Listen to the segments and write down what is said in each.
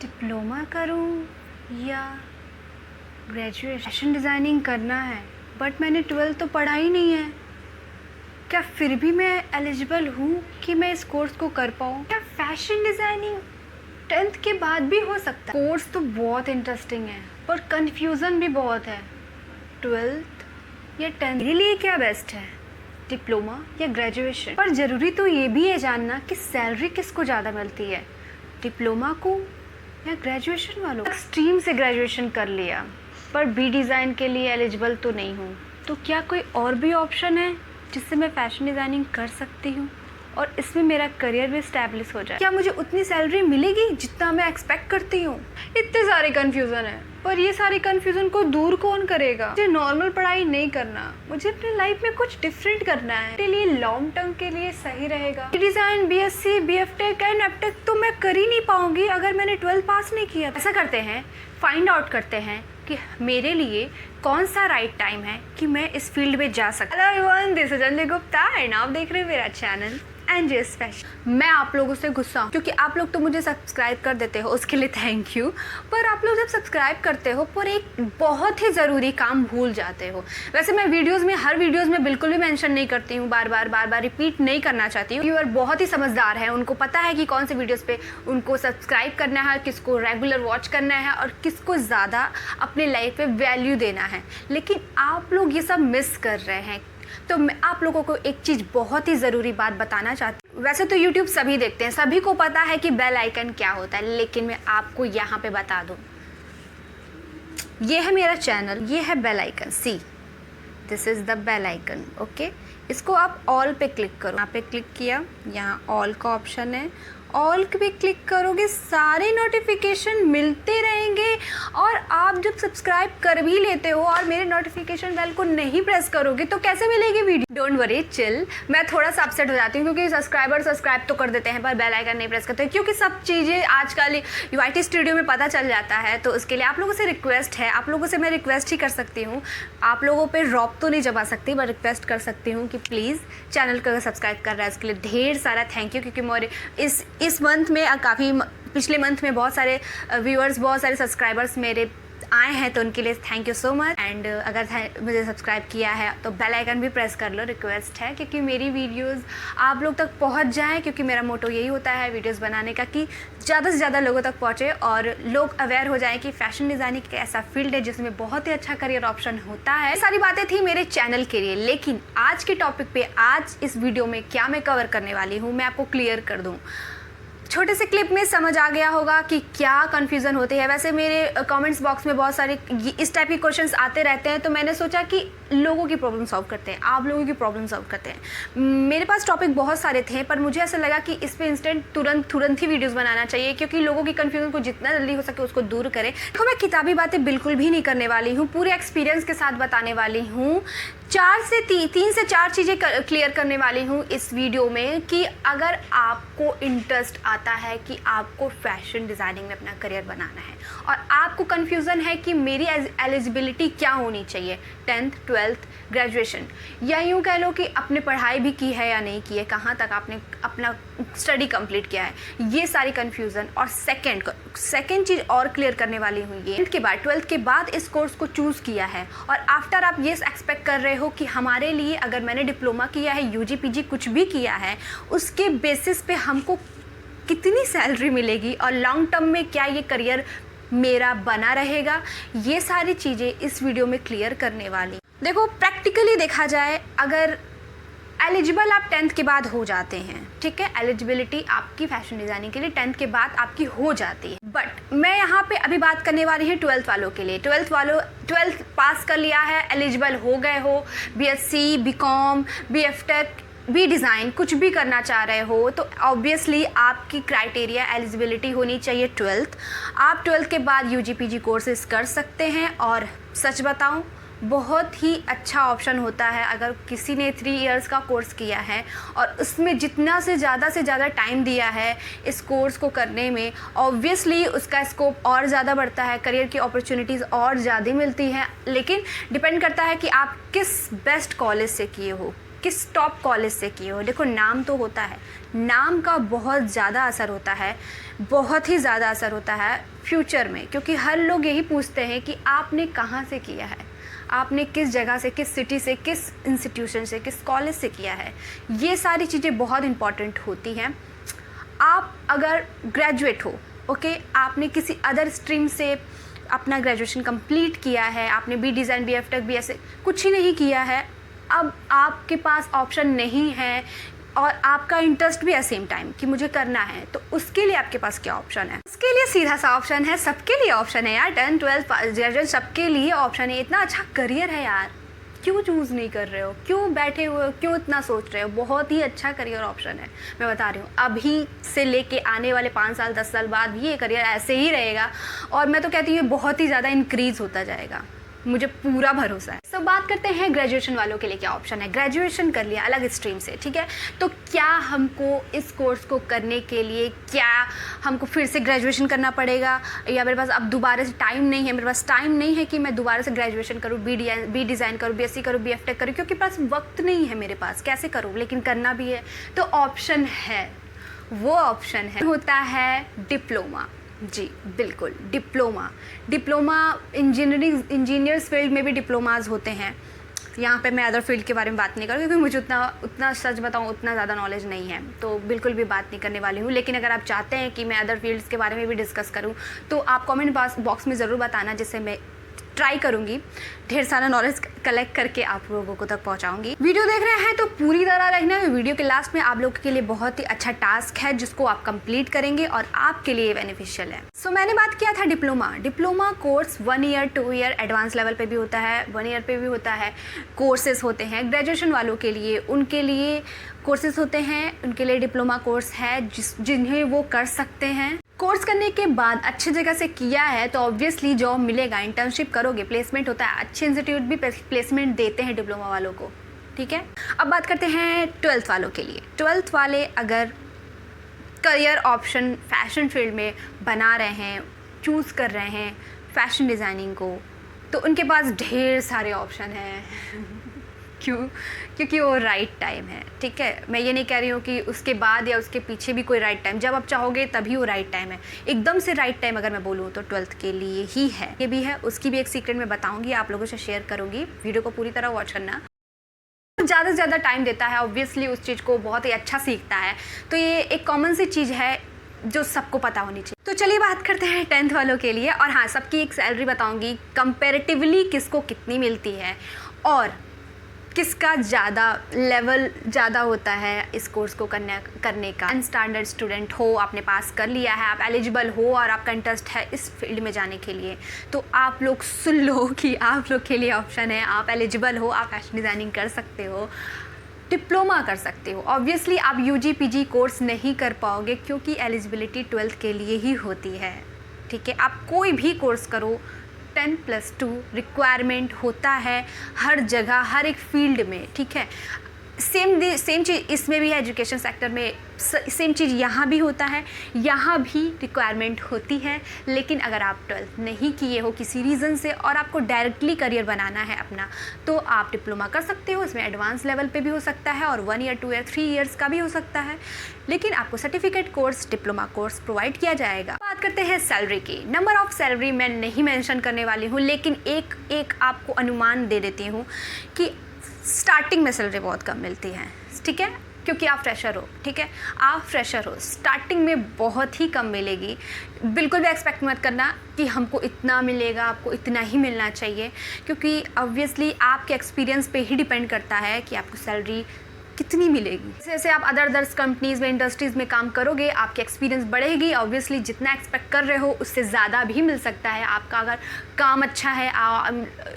Diploma करूं या graduation? Fashion designing करना है बट मैंने 12th तो पढ़ा ही नहीं है। क्या फिर भी मैं एलिजिबल हूँ कि मैं इस कोर्स को कर पाऊँ? क्या फैशन डिज़ाइनिंग 10th के बाद भी हो सकता है? कोर्स तो बहुत इंटरेस्टिंग है पर कन्फ्यूज़न भी बहुत है। 12th या 10th मेरे लिए क्या बेस्ट है, डिप्लोमा या ग्रेजुएशन? पर ज़रूरी तो ये भी है जानना कि सैलरी किसको ज़्यादा मिलती है, डिप्लोमा को या ग्रेजुएशन वालों? स्ट्रीम से ग्रेजुएशन कर लिया पर बी डिज़ाइन के लिए एलिजिबल तो नहीं हूँ, तो क्या कोई और भी ऑप्शन है जिससे मैं फ़ैशन डिज़ाइनिंग कर सकती हूँ और इसमें मेरा करियर भी स्टैब्लिश हो जाए? क्या मुझे उतनी सैलरी मिलेगी जितना मैं एक्सपेक्ट करती हूँ? इतने सारे कन्फ्यूज़न है, पर ये सारी कन्फ्यूज़न को दूर कौन करेगा? मुझे नॉर्मल पढ़ाई नहीं करना, मुझे अपनी लाइफ में कुछ डिफरेंट करना है। मेरे लिए लॉन्ग टर्म के लिए सही रहेगा। डिज़ाइन, बीएससी, बीएफटेक एंड एफटेक तो मैं कर ही नहीं पाऊंगी अगर मैंने 12th पास नहीं किया। ऐसा करते हैं, फाइंड आउट करते हैं कि मेरे लिए कौन सा राइट टाइम है कि मैं इस फील्ड में जा सकता। Hello everyone, this is Anjali Gupta and आप देख रहे हैं मेरा चैनल एंजेस फैशन। मैं आप लोगों से गुस्सा हूँ क्योंकि आप लोग तो मुझे सब्सक्राइब कर देते हो, उसके लिए थैंक यू। पर आप लोग जब सब्सक्राइब करते हो पर एक बहुत ही ज़रूरी काम भूल जाते हो। वैसे मैं हर वीडियोज़ में बिल्कुल भी मेंशन नहीं करती हूँ, बार बार रिपीट नहीं करना चाहती हूँ। व्यूअर बहुत ही समझदार है, उनको पता है कि कौन से वीडियोज़ पे उनको सब्सक्राइब करना है, किसको रेगुलर वॉच करना है और किसको ज़्यादा अपनी लाइफ में वैल्यू देना है। लेकिन आप लोग ये सब मिस कर रहे हैं। तो मैं आप लोगों को एक चीज़ बहुत ही ज़रूरी बात बताना चाहती हूँ। वैसे तो YouTube सभी देखते हैं, सभी को पता है कि बेल आइकन क्या होता है, लेकिन मैं आपको यहाँ पे बता दूँ। ये है मेरा चैनल, ये है bell icon, see this is the bell icon, okay. इसको आप ऑल पे क्लिक करो। यहाँ पे क्लिक किया, यहाँ ऑल का ऑप्शन है, ऑल पे क्लिक करोगे सारे नोटिफिकेशन मिलते रहेंगे। और आप जब सब्सक्राइब कर भी लेते हो और मेरे नोटिफिकेशन बेल को नहीं प्रेस करोगे तो कैसे मिलेगी वीडियो? Don't worry, chill. मैं थोड़ा सा अपसेट हो जाती हूँ क्योंकि सब्सक्राइब तो कर देते हैं पर बेल आइकन नहीं प्रेस करते, क्योंकि सब चीज़ें आजकल यूआईटी स्टूडियो में पता चल जाता है। तो उसके लिए आप लोगों से रिक्वेस्ट है, आप लोगों से मैं रिक्वेस्ट ही कर सकती हूँ। आप लोगों पर रॉब तो नहीं जमा सकती, बट रिक्वेस्ट कर सकती हूँ कि प्लीज़ चैनल को अगर सब्सक्राइब कर रहा है उसके लिए ढेर सारा थैंक यू। क्योंकि मेरे इस मंथ में काफ़ी, पिछले मंथ में बहुत सारे व्यूअर्स, बहुत सारे सब्सक्राइबर्स मेरे आए हैं, तो उनके लिए thank you so much. And अगर मुझे सब्सक्राइब किया है तो बेल आइकन भी प्रेस कर लो, रिक्वेस्ट है, क्योंकि मेरी वीडियोस आप लोग तक पहुंच जाएं। क्योंकि मेरा मोटो यही होता है वीडियोस बनाने का कि ज़्यादा से ज़्यादा लोगों तक पहुँचे और लोग अवेयर हो जाएं कि फैशन डिज़ाइनिंग एक ऐसा फील्ड है जिसमें बहुत ही अच्छा करियर ऑप्शन होता है। सारी बातें थी मेरे चैनल के लिए, लेकिन आज के टॉपिक पे, आज इस वीडियो में क्या मैं कवर करने वाली हूँ मैं आपको क्लियर कर दूँ। छोटे से क्लिप में समझ आ गया होगा कि क्या कन्फ्यूज़न होती है। वैसे मेरे कमेंट्स बॉक्स में बहुत सारे इस टाइप के क्वेश्चंस आते रहते हैं, तो मैंने सोचा कि लोगों की प्रॉब्लम सॉल्व करते हैं, आप लोगों की प्रॉब्लम सॉल्व करते हैं। मेरे पास टॉपिक बहुत सारे थे पर मुझे ऐसा लगा कि इस पर इंस्टेंट तुरंत ही वीडियोज़ बनाना चाहिए, क्योंकि लोगों की कन्फ्यूजन को जितना जल्दी हो सके उसको दूर करें। तो मैं किताबी बातें बिल्कुल भी नहीं करने वाली हूँ, पूरे एक्सपीरियंस के साथ बताने वाली हूँ। 3 से 4 चीज़ें क्लियर करने वाली हूँ इस वीडियो में कि अगर आपको इंटरेस्ट आता है कि आपको फैशन डिज़ाइनिंग में अपना करियर बनाना है और आपको कन्फ्यूज़न है कि मेरी एलिजिबिलिटी क्या होनी चाहिए, 10th 12th ग्रेजुएशन, या यूँ कह लो कि आपने पढ़ाई भी की है या नहीं की है, कहाँ तक आपने अपना स्टडी कंप्लीट किया है, ये सारी कन्फ्यूज़न। और सेकेंड चीज़ और क्लियर करने वाली हूँ ये के बाद 12th के बाद इस कोर्स को चूज़ किया है और आफ्टर आप ये एक्सपेक्ट कर रहे हो कि हमारे लिए अगर मैंने डिप्लोमा किया है, यूजी पीजी कुछ भी किया है, उसके बेसिस पे हमको कितनी सैलरी मिलेगी और लॉन्ग टर्म में क्या ये करियर मेरा बना रहेगा, ये सारी चीज़ें इस वीडियो में क्लियर करने वाली। देखो, प्रैक्टिकली देखा जाए, अगर एलिजिबल आप 10th के बाद हो जाते हैं, ठीक है, एलिजिबिलिटी आपकी फैशन डिज़ाइनिंग के लिए 10th के बाद आपकी हो जाती है। बट मैं यहाँ पे अभी बात करने वाली हूँ 12th वालों के लिए। 12th पास कर लिया है, एलिजिबल हो गए हो, BSc, BCom, BFTech, B design कुछ भी करना चाह रहे हो, तो ऑब्वियसली आपकी क्राइटेरिया एलिजिबिलिटी होनी चाहिए 12th। आप 12th के बाद यूजी पीजी कोर्सेज कर सकते हैं और सच बताऊं, बहुत ही अच्छा ऑप्शन होता है अगर किसी ने 3 इयर्स का कोर्स किया है और उसमें जितना से ज़्यादा टाइम दिया है इस कोर्स को करने में, ऑब्वियसली उसका स्कोप और ज़्यादा बढ़ता है, करियर की अपॉर्चुनिटीज़ और ज़्यादा मिलती हैं। लेकिन डिपेंड करता है कि आप किस बेस्ट कॉलेज से किए हो, किस टॉप कॉलेज से किए हो। देखो, नाम तो होता है, नाम का बहुत ज़्यादा असर होता है, बहुत ही ज़्यादा असर होता है फ्यूचर में, क्योंकि हर लोग यही पूछते हैं कि आपने कहाँ से किया है, आपने किस जगह से, किस सिटी से, किस इंस्टीट्यूशन से, किस कॉलेज से किया है। ये सारी चीज़ें बहुत इंपॉर्टेंट होती हैं। आप अगर ग्रेजुएट हो, ओके, आपने किसी अदर स्ट्रीम से अपना ग्रेजुएशन कंप्लीट किया है, आपने B design, B F tech, B ऐसे कुछ ही नहीं किया है, अब आपके पास ऑप्शन नहीं है और आपका इंटरेस्ट भी है सेम टाइम कि मुझे करना है, तो उसके लिए आपके पास क्या ऑप्शन है? उसके लिए सीधा सा ऑप्शन है, सबके लिए ऑप्शन है यार। 10, 12 ग्रेजुएट सबके लिए ऑप्शन है। इतना अच्छा करियर है यार, क्यों चूज़ नहीं कर रहे हो? क्यों बैठे हुए हो? क्यों इतना सोच रहे हो? बहुत ही अच्छा करियर ऑप्शन है, मैं बता रही हूँ। अभी से लेके आने वाले 5 साल 10 साल बाद भी ये करियर ऐसे ही रहेगा और मैं तो कहती हूँ बहुत ही ज़्यादा इंक्रीज़ होता जाएगा, मुझे पूरा भरोसा है। तो बात करते हैं ग्रेजुएशन वालों के लिए क्या ऑप्शन है। ग्रेजुएशन कर लिया अलग स्ट्रीम से, ठीक है, तो क्या हमको इस कोर्स को करने के लिए क्या हमको फिर से ग्रेजुएशन करना पड़ेगा, या मेरे पास अब दोबारा से टाइम नहीं है, मेरे पास टाइम नहीं है कि मैं दोबारा से ग्रेजुएशन करूँ, बी डिज़ाइन करूँ, बीएससी करूँ, बीएफ टेक करूँ, क्योंकि पास वक्त नहीं है मेरे पास, कैसे करूँ, लेकिन करना भी है। तो ऑप्शन है, वो ऑप्शन है होता है डिप्लोमा। जी बिल्कुल, डिप्लोमा इंजीनियर्स फील्ड में भी डिप्लोमाज होते हैं। यहाँ पे मैं अदर फील्ड के बारे में बात नहीं करूँ क्योंकि मुझे उतना सच बताऊँ उतना ज़्यादा नॉलेज नहीं है, तो बिल्कुल भी बात नहीं करने वाली हूँ। लेकिन अगर आप चाहते हैं कि मैं अदर फील्ड्स के बारे में भी डिस्कस करूँ तो आप कमेंट बॉक्स में ज़रूर बताना, जिससे मैं ट्राई करूँगी ढेर सारा नॉलेज कलेक्ट करके आप लोगों को तक पहुँचाऊँगी। वीडियो देख रहे हैं तो पूरी तरह रहना है। वीडियो के लास्ट में आप लोगों के लिए बहुत ही अच्छा टास्क है जिसको आप कंप्लीट करेंगे और आपके लिए बेनिफिशियल है। सो मैंने बात किया था diploma course 1 year 2 year advance level पे भी होता है, 1 ईयर पे भी होता है, कोर्सेज होते हैं। ग्रेजुएशन वालों के लिए उनके लिए कोर्सेज होते हैं, उनके लिए डिप्लोमा कोर्स है जिन्हें वो कर सकते हैं। कोर्स करने के बाद अच्छी जगह से किया है तो ऑब्वियसली जॉब मिलेगा, इंटर्नशिप करोगे, प्लेसमेंट होता है, अच्छे इंस्टीट्यूट भी प्लेसमेंट देते हैं डिप्लोमा वालों को, ठीक है। अब बात करते हैं 12th वालों के लिए। 12th वाले अगर करियर ऑप्शन फैशन फील्ड में बना रहे हैं, चूज़ कर रहे हैं फैशन डिज़ाइनिंग को, तो उनके पास ढेर सारे ऑप्शन हैं क्योंकि वो राइट टाइम है, ठीक है। मैं ये नहीं कह रही हूँ कि उसके बाद या उसके पीछे भी कोई राइट टाइम, जब आप चाहोगे तभी वो राइट टाइम है। एकदम से राइट टाइम अगर मैं बोलूँ तो 12th के लिए ही है। ये भी है, उसकी भी एक सीक्रेट मैं बताऊँगी, आप लोगों से शेयर करूँगी। वीडियो को पूरी तरह वॉच करना। ज़्यादा से ज़्यादा टाइम देता है, ऑब्वियसली उस चीज़ को बहुत ही अच्छा सीखता है, तो ये एक कॉमन सी चीज़ है जो सबको पता होनी चाहिए। तो चलिए बात करते हैं 10th वालों के लिए। और हाँ, सबकी एक सैलरी बताऊँगी, कंपेरेटिवली किसको कितनी मिलती है और किसका ज़्यादा लेवल ज़्यादा होता है इस कोर्स को करने का। अनस्टैंडर्ड स्टूडेंट हो, आपने पास कर लिया है, आप एलिजिबल हो और आपका इंटरेस्ट है इस फील्ड में जाने के लिए, तो आप लोग सुन लो कि आप लोग के लिए ऑप्शन है। आप एलिजिबल हो, आप फैशन डिज़ाइनिंग कर सकते हो, डिप्लोमा कर सकते हो। ऑब्वियसली आप यूजी पीजी कोर्स नहीं कर पाओगे क्योंकि एलिजिबिलिटी 12th के लिए ही होती है, ठीक है। आप कोई भी कोर्स करो, 10+2 रिक्वायरमेंट होता है हर जगह, हर एक फील्ड में, ठीक है। सेम चीज़ इसमें भी है, एजुकेशन सेक्टर में सेम चीज़ यहाँ भी होता है, यहाँ भी रिक्वायरमेंट होती है। लेकिन अगर आप 12th नहीं किए हो किसी रीज़न से और आपको डायरेक्टली करियर बनाना है अपना, तो आप डिप्लोमा कर सकते हो। इसमें एडवांस लेवल पे भी हो सकता है और 1 ईयर 2 ईयर 3 ईयर्स का भी हो सकता है, लेकिन आपको certificate course diploma course provide किया जाएगा। बात करते हैं सैलरी की। नंबर ऑफ सैलरी मैं नहीं मेंशन करने वाली हूँ, लेकिन एक आपको अनुमान दे देती हूँ कि स्टार्टिंग में सैलरी बहुत कम मिलती है, ठीक है, क्योंकि आप फ्रेशर हो, ठीक है। आप फ्रेशर हो, स्टार्टिंग में बहुत ही कम मिलेगी। बिल्कुल भी एक्सपेक्ट मत करना कि हमको इतना मिलेगा, आपको इतना ही मिलना चाहिए, क्योंकि ऑब्वियसली आपके एक्सपीरियंस पे ही डिपेंड करता है कि आपको सैलरी कितनी मिलेगी। जैसे आप अदर कंपनीज़ में, इंडस्ट्रीज़ में काम करोगे, आपकी एक्सपीरियंस बढ़ेगी, ऑब्वियसली जितना एक्सपेक्ट कर रहे हो उससे ज़्यादा भी मिल सकता है। आपका अगर काम अच्छा है,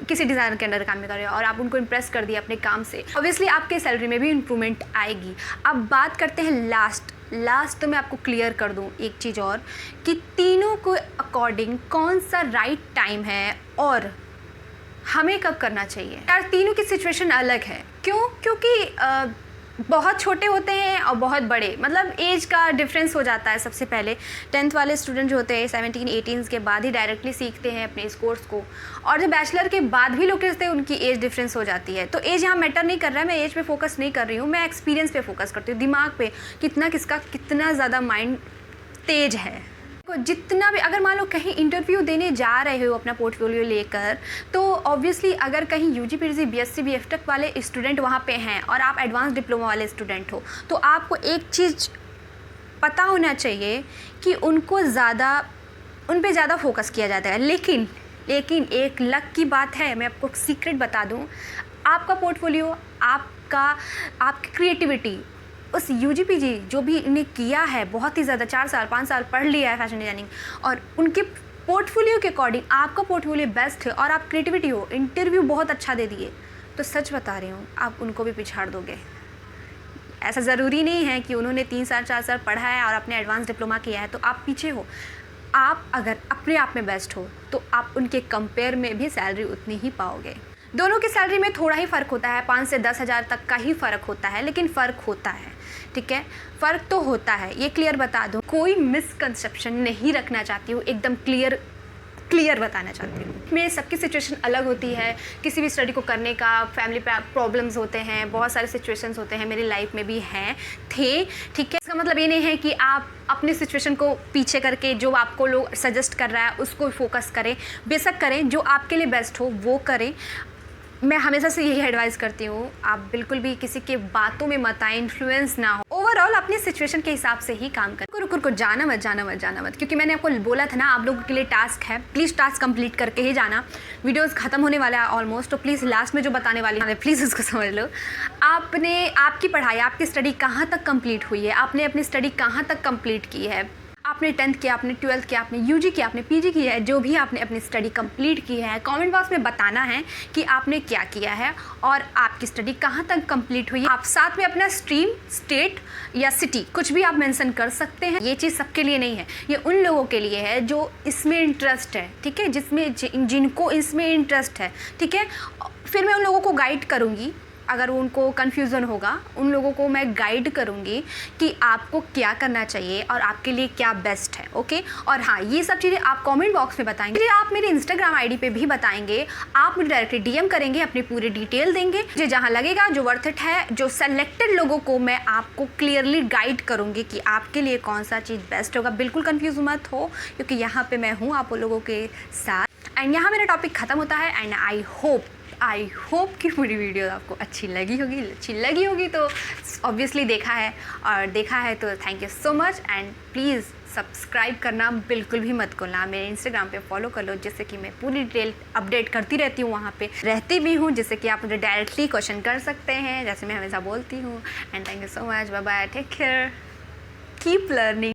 किसी डिज़ाइनर के अंडर काम में कर रहे हो और आप उनको इम्प्रेस कर दिए अपने काम से, ऑब्वियसली आपके सैलरी में भी इम्प्रूवमेंट आएगी। अब बात करते हैं लास्ट तो मैं आपको क्लियर कर दूँ एक चीज़ और, कि तीनों को अकॉर्डिंग कौन सा राइट टाइम है और हमें कब करना चाहिए। यार तीनों की सिचुएशन अलग है। क्यों? क्योंकि बहुत छोटे होते हैं और बहुत बड़े, मतलब एज का डिफरेंस हो जाता है। सबसे पहले 10th वाले स्टूडेंट जो होते हैं 17-18 के बाद ही डायरेक्टली सीखते हैं अपने इस कोर्स को, और जो बैचलर के बाद भी लोग करते हैं उनकी एज डिफरेंस हो जाती है। तो एज यहाँ मैटर नहीं कर रहा है, मैं एज पे फोकस नहीं कर रही हूँ, मैं एक्सपीरियंस पे फोकस करती हूँ, दिमाग पे कितना किसका कितना ज़्यादा माइंड तेज है। जितना भी, अगर मान लो कहीं इंटरव्यू देने जा रहे हो अपना पोर्टफोलियो लेकर, तो ऑब्वियसली अगर कहीं यूजी पीजी बीएससी बीएफटेक वाले स्टूडेंट वहाँ पे हैं और आप एडवांस डिप्लोमा वाले स्टूडेंट हो, तो आपको एक चीज़ पता होना चाहिए कि उन पे ज़्यादा फोकस किया जाता है। लेकिन एक लक की बात है, मैं आपको सीक्रेट बता दूँ, आपका पोर्टफोलियो, आपकी क्रिएटिविटी, उस यूजीपीजी जो भी इन्हें किया है बहुत ही ज़्यादा, 4 साल 5 साल पढ़ लिया है फैशन डिज़ाइनिंग, और उनके पोर्टफोलियो के अकॉर्डिंग आपका पोर्टफोलियो बेस्ट है और आप क्रिएटिविटी हो, इंटरव्यू बहुत अच्छा दे दिए, तो सच बता रही हूँ आप उनको भी पिछाड़ दोगे। ऐसा ज़रूरी नहीं है कि उन्होंने 3 साल 4 साल पढ़ा है और अपने एडवांस डिप्लोमा किया है तो आप पीछे हो। आप अगर अपने आप में बेस्ट हो तो आप उनके कंपेयर में भी सैलरी उतनी ही पाओगे। दोनों की सैलरी में थोड़ा ही फ़र्क होता है, 5 से 10 हज़ार तक का ही फ़र्क होता है, लेकिन फ़र्क होता है, ठीक है, फ़र्क तो होता है, ये क्लियर बता दूँ। कोई मिसकंसेप्शन नहीं रखना चाहती हूँ, एकदम क्लियर बताना चाहती हूँ। मेरी सबकी सिचुएशन अलग होती है, किसी भी स्टडी को करने का फैमिली प्रॉब्लम्स होते हैं, बहुत सारे सिचुएशंस होते हैं, मेरी लाइफ में भी थे, ठीक है। इसका मतलब ये नहीं है कि आप अपने सिचुएशन को पीछे करके जो आपको लोग सजेस्ट कर रहा है उसको फोकस करें, बेशक करें, जो आपके लिए बेस्ट हो वो करें। मैं हमेशा से यही एडवाइस करती हूँ, आप बिल्कुल भी किसी के बातों में मत आए, इन्फ्लुएंस ना हो, ओवरऑल अपनी सिचुएशन के हिसाब से ही काम करें। रुको जाना मत, क्योंकि मैंने आपको बोला था ना आप लोगों के लिए टास्क है, प्लीज़ टास्क कंप्लीट करके ही जाना। वीडियोस खत्म होने वाला है ऑलमोस्ट, तो प्लीज़ लास्ट में जो बताने वाली है प्लीज़ उसको समझ लो। आपकी पढ़ाई, आपकी स्टडी कहाँ तक कंप्लीट हुई है, आपने अपनी स्टडी कहाँ तक कंप्लीट की है, आपने 10th किया, आपने 12th किया, आपने यूजी किया, आपने पीजी किया है, जो भी आपने अपनी स्टडी कंप्लीट की है, कमेंट बॉक्स में बताना है कि आपने क्या किया है और आपकी स्टडी कहाँ तक कंप्लीट हुई है। आप साथ में अपना स्ट्रीम, स्टेट या सिटी कुछ भी आप मेंशन कर सकते हैं। ये चीज़ सबके लिए नहीं है, ये उन लोगों के लिए है जो इसमें इंटरेस्ट है, ठीक है, जिनको इसमें इंटरेस्ट है, ठीक है। फिर मैं उन लोगों को गाइड करूँगी, अगर उनको कन्फ्यूज़न होगा उन लोगों को मैं गाइड करूँगी कि आपको क्या करना चाहिए और आपके लिए क्या बेस्ट है, ओके। और हाँ, ये सब चीज़ें आप कमेंट बॉक्स में बताएंगे, आप मेरे इंस्टाग्राम आईडी पे भी बताएंगे, आप मुझे डायरेक्टली डीएम करेंगे, अपनी पूरी डिटेल देंगे, मुझे जहाँ लगेगा जो वर्थ इट है, जो सेलेक्टेड लोगों को मैं आपको क्लियरली गाइड करूँगी कि आपके लिए कौन सा चीज़ बेस्ट होगा। बिल्कुल कन्फ्यूज़ मत हो, क्योंकि यहाँ पर मैं हूँ आप लोगों के साथ। एंड यहाँ मेरा टॉपिक ख़त्म होता है। एंड आई होप कि पूरी वीडियो आपको अच्छी लगी होगी तो ऑब्वियसली देखा है तो thank you so much. And please subscribe करना बिल्कुल भी मत भूलना, मेरे इंस्टाग्राम पे फॉलो कर लो, जिससे कि मैं पूरी डिटेल अपडेट करती रहती हूँ, वहाँ पे रहती भी हूँ, जिससे कि आप मुझे डायरेक्टली क्वेश्चन कर सकते हैं, जैसे मैं हमेशा बोलती हूँ। And thank you so much, bye bye, take care, keep learning.